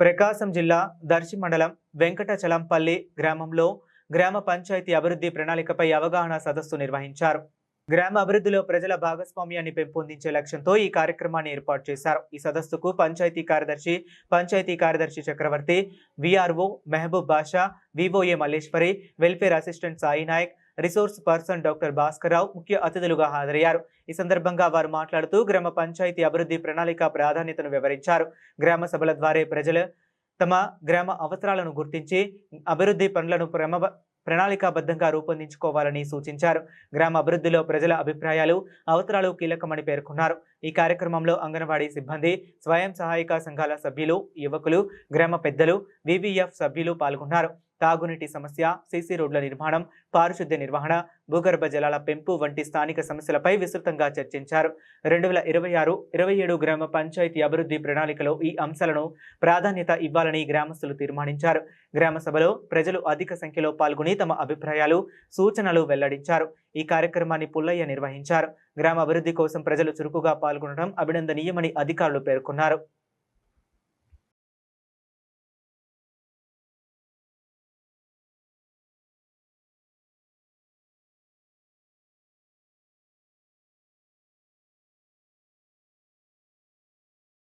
ప్రకాశం జిల్లా దర్శి మండలం వెంకటచలంపల్లి గ్రామంలో గ్రామ పంచాయతీ అభివృద్ధి ప్రణాళికపై అవగాహన సదస్సు నిర్వహించారు. గ్రామ అభివృద్ధిలో ప్రజల భాగస్వామ్యాన్ని పెంపొందించే లక్ష్యంతో ఈ కార్యక్రమాన్ని ఏర్పాటు చేశారు. ఈ సదస్సుకు పంచాయతీ కార్యదర్శి Chakravarthi, VRO Mehboob Basha, VOA Malleswari, welfare assistant Sai Naik, resource person doctor Bhaskarrao ముఖ్య అతిథులుగా హాజరయ్యారు. ఈ సందర్భంగా వారు మాట్లాడుతూ గ్రామ పంచాయతీ అభివృద్ధి ప్రణాళిక ప్రాధాన్యతను వివరించారు. గ్రామ సభల ద్వారా ప్రజలు తమ గ్రామ అవసరాలను గుర్తించి అభివృద్ధి పనులను ప్రణాళికాబద్ధంగా రూపొందించుకోవాలని సూచించారు. గ్రామ అభివృద్ధిలో ప్రజల అభిప్రాయాలు, అవసరాలు కీలకమని పేర్కొన్నారు. ఈ కార్యక్రమంలో అంగన్వాడీ సిబ్బంది, స్వయం సహాయక సంఘాల సభ్యులు, యువకులు, గ్రామ పెద్దలు, వివిఎఫ్ సభ్యులు పాల్గొన్నారు. తాగునీటి సమస్య, సీసీ రోడ్ల నిర్మాణం, పారిశుద్ధ్య నిర్వహణ, భూగర్భ జలాల పెంపు వంటి స్థానిక సమస్యలపై విస్తృతంగా చర్చించారు. 2026-27 గ్రామ పంచాయతీ అభివృద్ధి ప్రణాళికలో ఈ అంశాలను ప్రాధాన్యత ఇవ్వాలని గ్రామస్తులు తీర్మానించారు. గ్రామ సభలో ప్రజలు అధిక సంఖ్యలో పాల్గొని తమ అభిప్రాయాలు, సూచనలు వెల్లడించారు. ఈ కార్యక్రమాన్ని పుల్లయ్య నిర్వహించారు. గ్రామ అభివృద్ధి కోసం ప్రజలు చురుకుగా పాల్గొనడం అభినందనీయమని అధికారులు పేర్కొన్నారు.